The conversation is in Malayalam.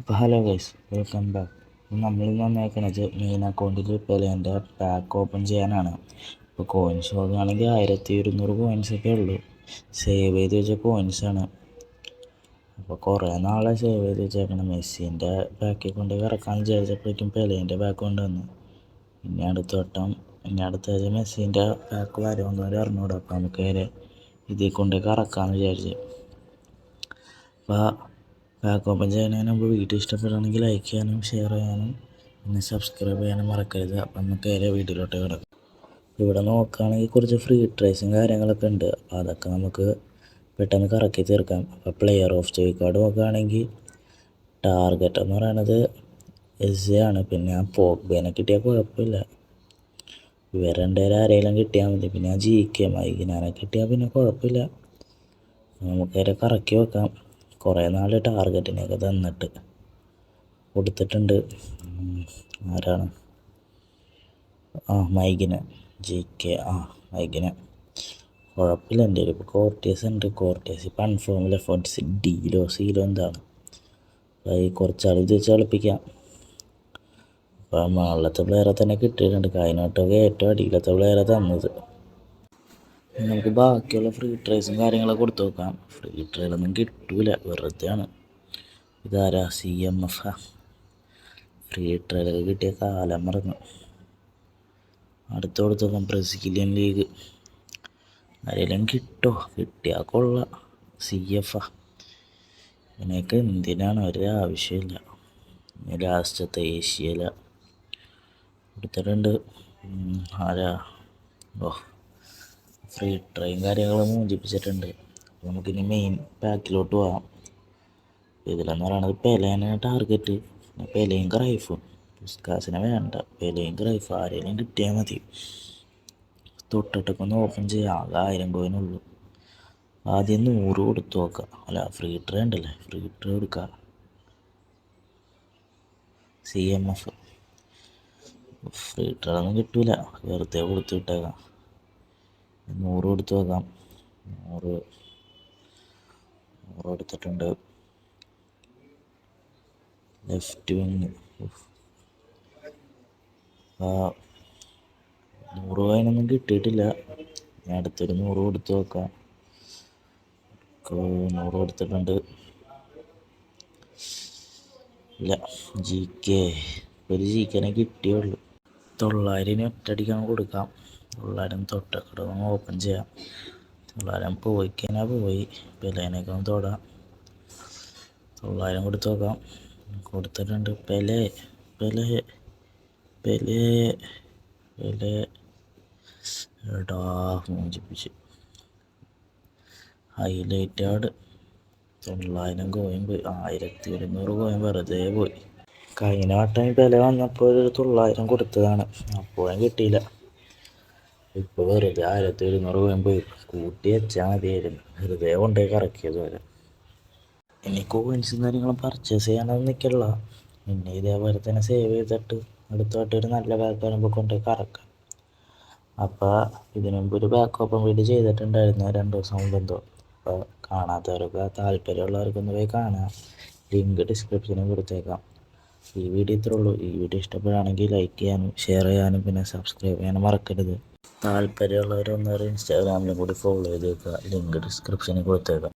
അപ്പോൾ ഹലോ ഗൈസ്, വെൽക്കം ബാക്ക്. നമ്മളിന്ന് വന്നേക്കണത് മെയിൻ അക്കൗണ്ടിൽ പെലേൻ്റെ പാക്ക് ഓപ്പൺ ചെയ്യാനാണ്. ഇപ്പോൾ കോയിൻസ് നോക്കുകയാണെങ്കിൽ 1200 കോയിൻസൊക്കെ ഉള്ളൂ. സേവ് ചെയ്ത് വെച്ച കോയിൻസാണ്. അപ്പോൾ കുറേ നാളെ സേവ് ചെയ്ത് വെച്ചേക്കണം. മെസ്സിൻ്റെ ബാക്കിൽ കൊണ്ട് ഇറക്കാമെന്ന് വിചാരിച്ചപ്പോഴേക്കും പെലേൻ്റെ ബാക്ക് കൊണ്ടുവന്നു. ഇനി അടുത്ത മെസ്സിൻ്റെ ബാക്ക് വരുമെന്നവർ അറിഞ്ഞൂടാ. അപ്പോൾ നമുക്ക് ഇതിൽ കൊണ്ട് കറക്കാമെന്ന് വിചാരിച്ചു. അപ്പോൾ ബാക്ക് ഓപ്പൺ ചെയ്യുന്നതിന് മുമ്പ് വീഡിയോ ഇഷ്ടപ്പെടുകയാണെങ്കിൽ ലൈക്ക് ചെയ്യാനും ഷെയർ ചെയ്യാനും പിന്നെ സബ്സ്ക്രൈബ് ചെയ്യാനും മറക്കരുത്. അപ്പം നമുക്ക് വീഡിയോയിലോട്ട് കിടക്കാം. ഇവിടെ നോക്കുകയാണെങ്കിൽ കുറച്ച് ഫ്രീ ട്രേസും കാര്യങ്ങളൊക്കെ ഉണ്ട്. അപ്പോൾ അതൊക്കെ നമുക്ക് പെട്ടെന്ന് കറക്കി തീർക്കാം. അപ്പോൾ പ്ലെയർ ഓഫ് ദി കാർഡ് നോക്കുകയാണെങ്കിൽ ടാർഗറ്റ് എന്ന് പറയുന്നത് എസ് ആണ്. പിന്നെ ആ പോഗ്ബേനെ കിട്ടിയാൽ കുഴപ്പമില്ല. ഇവരെന്തേലും ആരെങ്കിലും കിട്ടിയാൽ മതി. പിന്നെ ആ GK മൈകിനാനെ കിട്ടിയാൽ പിന്നെ കുഴപ്പമില്ല. നമുക്ക് കറക്കി വെക്കാം. കുറേ നാൾ ടാർഗറ്റിനെയൊക്കെ തന്നിട്ട് കൊടുത്തിട്ടുണ്ട്. ആരാണ്? മൈകിന് GK മൈകിന് കുഴപ്പമില്ല. എൻ്റെ ഇപ്പോൾ കോർട്ടിയസ് ഉണ്ട്. കോർട്ടിയസ് ഇപ്പം അൺഫോമിലെ ഫോർട്സ് ഡീലോ സീലോ എന്താണ് കുറച്ചാൾ ഇത് വെച്ച് കളിപ്പിക്കാം. അപ്പോൾ മുകളിലത്തെ പ്ലെയറെ തന്നെ കിട്ടിയിട്ടുണ്ട്. കഴിഞ്ഞോട്ടൊക്കെ ഏറ്റവും അടിയിലത്തെ പ്ലെയറെ തന്നത്. നമുക്ക് ബാക്കിയുള്ള ഫ്രീ ട്രേസും കാര്യങ്ങളൊക്കെ കൊടുത്തു നോക്കാം. ഫ്രീ ട്രയലൊന്നും കിട്ടൂല, വെറുതെയാണ്. ഇതാരാ? CMF. ഫ്രീ ട്രയലൊക്കെ കിട്ടിയ കാലം മറന്നു. അടുത്ത് കൊടുത്തു നോക്കാം. ബ്രസീലിയൻ ലീഗ് ആരെങ്കിലും കിട്ടിയാൽ കൊള്ളാം. CF ഇതിനൊക്കെ എന്തിനാണ് ഒരാവശ്യമില്ല. ലാസ്റ്റത്തെ ഏഷ്യയില കൊടുത്തിട്ടുണ്ട്. ആരാ? ഫ്രീ ട്രയും കാര്യങ്ങളും മോചിപ്പിച്ചിട്ടുണ്ട്. നമുക്കിനി മെയിൻ പാക്കിലോട്ട് പോകാം. ഇതിലെന്ന് പറയുന്നത് പെലേനെ ടാർഗറ്റ്. പിന്നെ പെലയും ക്രൈഫും. പുസ്കാസിനെ വേണ്ട. പെലയും ക്രൈഫ് ആരെങ്കിലും കിട്ടിയാൽ മതി. തൊട്ടിട്ടൊക്കെ ഒന്ന് ഓപ്പൺ ചെയ്യാം. ആകെ 1000 കോയിനുള്ളൂ. ആദ്യം 100 കൊടുത്തു നോക്കാം. അല്ല, ഫ്രീ ട്രേ ഉണ്ടല്ലേ, ഫ്രീ ട്രേ കൊടുക്കാം. CMF ഫ്രീ ട്രേ ഒന്നും കിട്ടൂല, വെറുതെ കൊടുത്തു വിട്ടേക്കാം. 100 കൊടുത്തു നോക്കാം. 100 കൊടുത്തിട്ടുണ്ട്. ലെഫ്റ്റ് വിങ് 100 കോയിനൊന്നും കിട്ടിയിട്ടില്ല. ഞാൻ അടുത്തൊരു 100 കൊടുത്തു നോക്കാം. 100 കൊടുത്തിട്ടുണ്ട്. ഇല്ല, GK ഒരു GKനെ കിട്ടിയുള്ളൂ. 900 ഒറ്റയടിക്കാൻ കൊടുക്കാം. 900 തൊട്ടൊക്കെ ഓപ്പൺ ചെയ്യാം. 900 പോയിക്കഴിഞ്ഞാൽ പോയി. പെലേനൊക്കെ ഒന്ന് തൊടാം. 900 കൊടുത്തു നോക്കാം. കൊടുത്തിട്ടുണ്ട്. പെലെ എടാ മോചിപ്പിച്ച്. ഹൈലൈറ്റ് ആഡ് 900 കോയിൻ പോയി. 1200 കോയിൻ വെറുതെ പോയി. കഴിഞ്ഞ വട്ടം പെല വന്നപ്പോൾ ഒരു 900 കൊടുത്തതാണ്, അപ്പോഴും കിട്ടിയില്ല. ഇപ്പോൾ വെറുതെ 1200 കോയിൻ പോയി. കൂട്ടി വെച്ചാൽ മതിയായിരുന്നു, വെറുതെ കൊണ്ടുപോയി കറക്കിയത് വരെ. ഇനി കോയിൻസും കാര്യങ്ങളും പർച്ചേസ് ചെയ്യാനൊന്നും നിൽക്കില്ല. പിന്നെ ഇതേപോലെ തന്നെ സേവ് ചെയ്തിട്ട് അടുത്തായിട്ട് ഒരു നല്ല ബാക്ക് വരുമ്പോൾ കൊണ്ടുപോയി കറക്കാം. അപ്പോൾ ഇതിനു മുമ്പ് ഒരു ബാക്ക് ഓപ്പൺ വീഡിയോ ചെയ്തിട്ടുണ്ടായിരുന്നു 2 ദിവസം മുമ്പ് എന്തോ. അപ്പോൾ കാണാത്തവരൊക്കെ താല്പര്യമുള്ളവർക്കൊന്ന് പോയി കാണാം. ലിങ്ക് ഡിസ്ക്രിപ്ഷനിൽ കൊടുത്തേക്കാം. ഈ വീഡിയോ ഇത്രേ ഉള്ളൂ. ഈ വീഡിയോ ഇഷ്ടപ്പെടുകയാണെങ്കിൽ ലൈക്ക് ചെയ്യാനും ഷെയർ ചെയ്യാനും പിന്നെ സബ്സ്ക്രൈബ് ചെയ്യാനും മറക്കരുത്. താല്പര്യമുള്ളവരൊന്നൊരു ഇൻസ്റ്റാഗ്രാമിലും കൂടി ഫോളോ ചെയ്ത് വെക്കുക. ലിങ്ക് ഡിസ്ക്രിപ്ഷനിൽ കൊടുത്തേക്കാം.